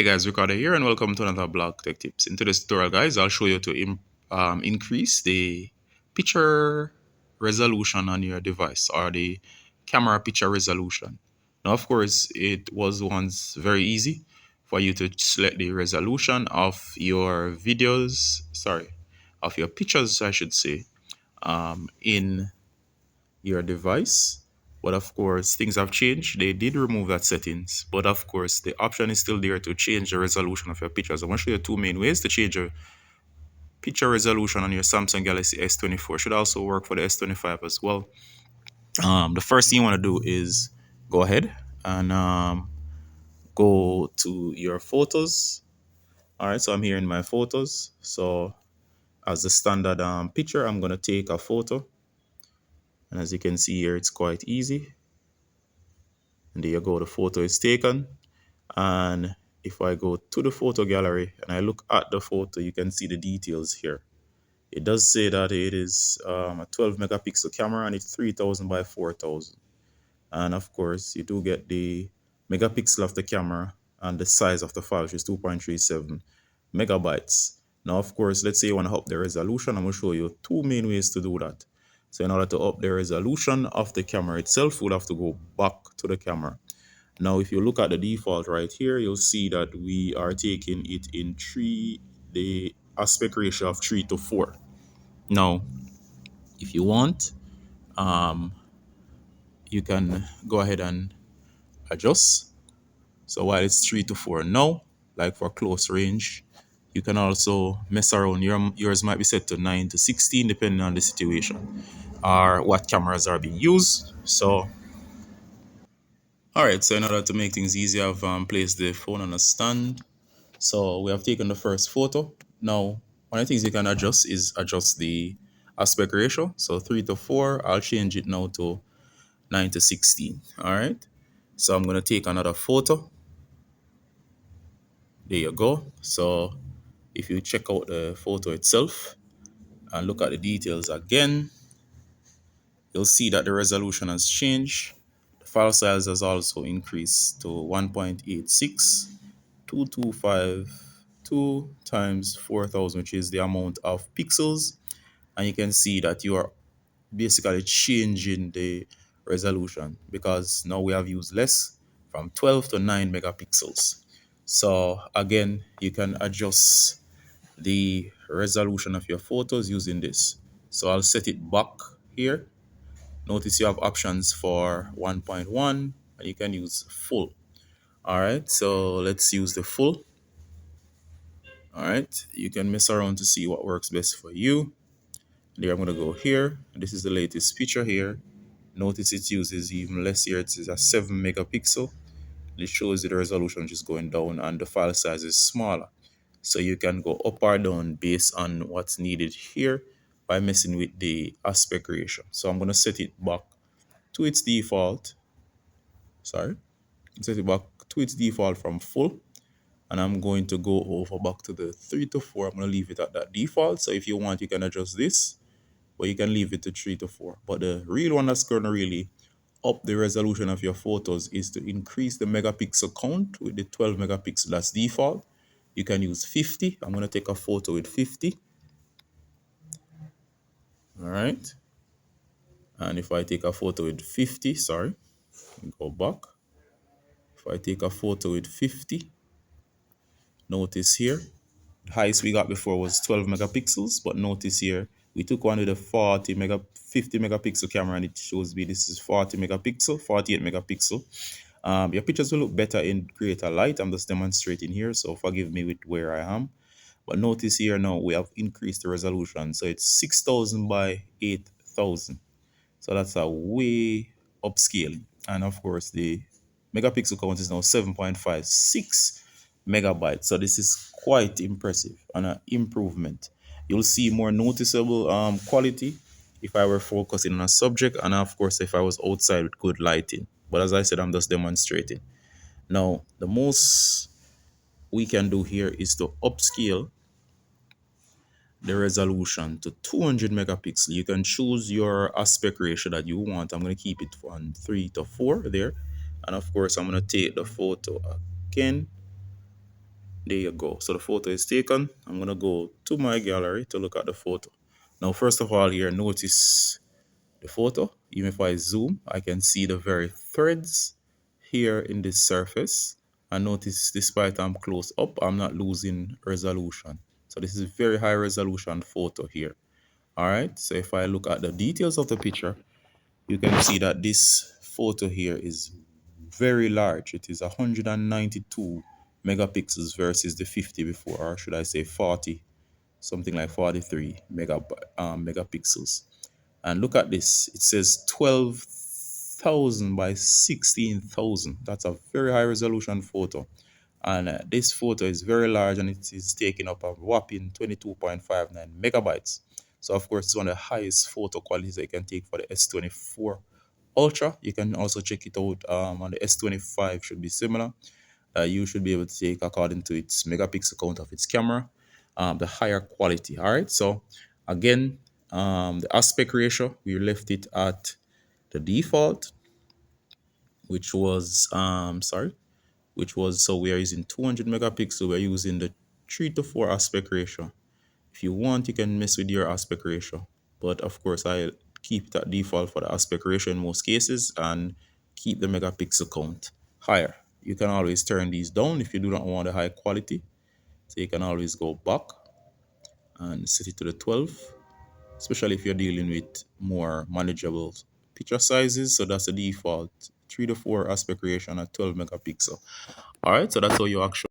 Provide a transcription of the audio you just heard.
Hey guys, Ricardo here, and welcome to another Blog Tech Tips. In today's tutorial, guys, I'll show you to increase the picture resolution on your device, or the camera picture resolution. Now, of course, it was once very easy for you to select the resolution of your videos, of your pictures, I should say, in your device. But of course, things have changed. They did remove that settings, but of course, the option is still there to change the resolution of your pictures. I'm going to show you two main ways to change your picture resolution on your Samsung Galaxy S24. Should also work for the S25 as well. The first thing you want to do is go ahead and go to your photos. All right, so I'm here in my photos. So as the standard picture, I'm going to take a photo. And as you can see here, it's quite easy. And there you go, the photo is taken. And if I go to the photo gallery and I look at the photo, you can see the details here. It does say that it is a 12 megapixel camera and it's 3000 by 4000. And of course, you do get the megapixel of the camera and the size of the file, which is 2.37 megabytes. Now, of course, let's say you want to up the resolution. I'm going to show you two main ways to do that. So in order to up the resolution of the camera itself, we'll have to go back to the camera. Now, if you look at the default right here, you'll see that we are taking it in the aspect ratio of 3:4. Now, if you want, um, you can go ahead and adjust. So while it's 3:4 now, like for close range, you can also mess around. Yours might be set to 9:16, depending on the situation or what cameras are being used. So, all right. So in order to make things easier, I've placed the phone on a stand. So we have taken the first photo. Now, one of the things you can adjust is adjust the aspect ratio. So 3:4, I'll change it now to 9:16. All right. So I'm going to take another photo. There you go. So if you check out the photo itself and look at the details again, you'll see that the resolution has changed. The file size has also increased to 1.862252 times 4000, which is the amount of pixels. And you can see that you are basically changing the resolution because now we have used less from 12 to 9 megapixels. So again, you can adjust the resolution of your photos using this. So I'll set it back here. Notice you have options for 1.1 and you can use full. All right, so let's use the full. All right, you can mess around to see what works best for you. There, I'm gonna go here. This is the latest picture here. Notice it uses even less here. It is a 7 megapixel. It shows you the resolution just going down and the file size is smaller. So you can go up or down based on what's needed here by messing with the aspect ratio. So I'm gonna set it back to its default. Sorry, set it back to its default from full. And I'm going to go over back to the 3:4. I'm gonna leave it at that default. So if you want, you can adjust this, but you can leave it to 3:4. But the real one that's gonna really up the resolution of your photos is to increase the megapixel count with the 12 megapixel. That's default. You can use 50. I'm gonna take a photo with 50. All right. And if I take a photo with 50, sorry, go back. If I take a photo with 50, notice here, the highest we got before was 12 megapixels, but notice here, we took one with a 50 megapixel camera and it shows me this is 40 megapixel, 48 megapixel. Your pictures will look better in greater light. I'm just demonstrating here, so forgive me with where I am. But notice here now we have increased the resolution. So it's 6000 by 8000. So that's a way upscaling. And of course, the megapixel count is now 7.56 megabytes. So this is quite impressive and an improvement. You'll see more noticeable quality if I were focusing on a subject, and of course, if I was outside with good lighting. But as I said, I'm just demonstrating. Now, the most we can do here is to upscale the resolution to 200 megapixel. You can choose your aspect ratio that you want. I'm going to keep it on 3:4 there. And of course, I'm going to take the photo again. There you go. So the photo is taken. I'm gonna go to my gallery to look at the photo. Now, first of all, here notice the photo. Even if I zoom, I can see the very threads here in this surface. And notice, despite I'm close up, I'm not losing resolution. So this is a very high resolution photo here. All right. So if I look at the details of the picture, you can see that this photo here is very large. It is 192 megapixels versus the 50 before, or should I say 40, something like 43 megapixels. And look at this. It says 12,000 by 16,000. That's a very high resolution photo. And this photo is very large and it is taking up a whopping 22.59 megabytes. So, of course, it's one of the highest photo qualities that you can take for the S24 Ultra. You can also check it out on the S25, should be similar. You should be able to take according to its megapixel count of its camera, the higher quality. All right. So, again, the aspect ratio, we left it at the default, which was, so we are using 200 megapixel. We're using the 3 to 4 aspect ratio. If you want, you can mess with your aspect ratio. But of course, I keep it at default for the aspect ratio in most cases and keep the megapixel count higher. You can always turn these down if you do not want a high quality. So you can always go back and set it to the 12, especially if you're dealing with more manageable picture sizes. So that's the default 3 to 4 aspect ratio and a 12 megapixel. All right, so that's how you actually